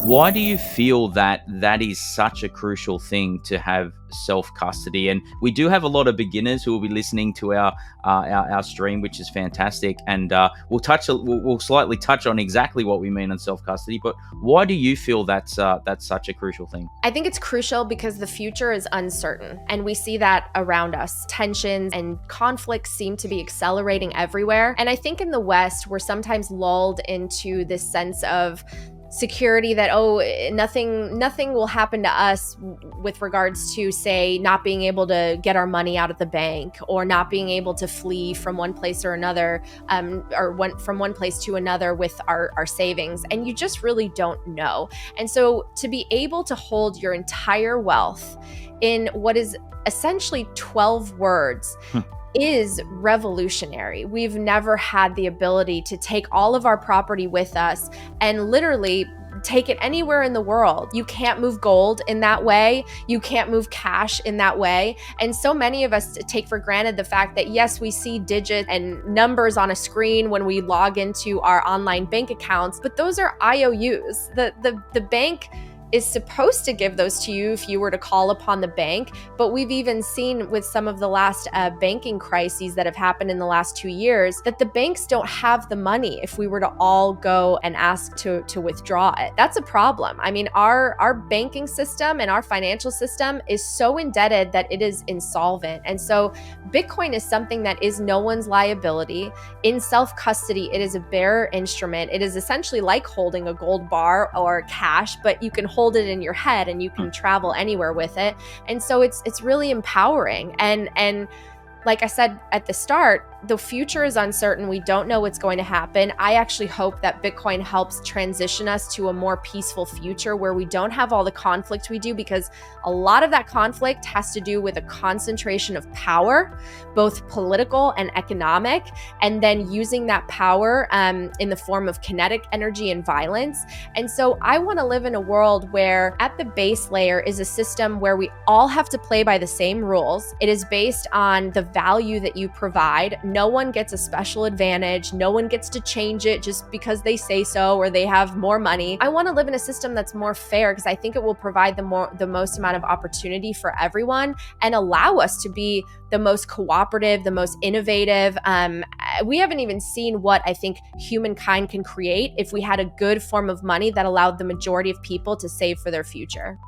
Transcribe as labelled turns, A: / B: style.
A: Why do you feel that that is such a crucial thing to have self-custody? And we do have a lot of beginners who will be listening to our stream, which is fantastic. And we'll slightly touch on exactly what we mean on self-custody. But why do you feel that's such a crucial thing?
B: I think it's crucial because the future is uncertain, and we see that around us. Tensions and conflicts seem to be accelerating everywhere. And I think in the West, we're sometimes lulled into this sense of security that, oh, nothing will happen to us with regards to, say, not being able to get our money out of the bank, or not being able to flee from one place or another, from one place to another with our savings. And you just really don't know. And so to be able to hold your entire wealth in what is essentially 12 words is revolutionary. We've never had the ability to take all of our property with us and literally take it anywhere in the world. You can't move gold in that way. You can't move cash in that way. And so many of us take for granted the fact that, yes, we see digits and numbers on a screen when we log into our online bank accounts, but those are IOUs. The bank is supposed to give those to you if you were to call upon the bank. But we've even seen with some of the last banking crises that have happened in the last 2 years that the banks don't have the money if we were to all go and ask to withdraw it. That's a problem. I mean, our banking system and our financial system is so indebted that it is insolvent. And so Bitcoin is something that is no one's liability. In self-custody, it is a bearer instrument. It is essentially like holding a gold bar or cash, but you can hold it in your head and you can travel anywhere with it. And so it's really empowering. And like I said at the start, the future is uncertain. We don't know what's going to happen. I actually hope that Bitcoin helps transition us to a more peaceful future where we don't have all the conflict we do, because a lot of that conflict has to do with a concentration of power, both political and economic, and then using that power in the form of kinetic energy and violence. And so I want to live in a world where at the base layer is a system where we all have to play by the same rules. It is based on the value that you provide. No one gets a special advantage. No one gets to change it just because they say so or they have more money. I want to live in a system that's more fair because I think it will provide the most amount of opportunity for everyone and allow us to be the most cooperative, the most innovative. We haven't even seen what I think humankind can create if we had a good form of money that allowed the majority of people to save for their future.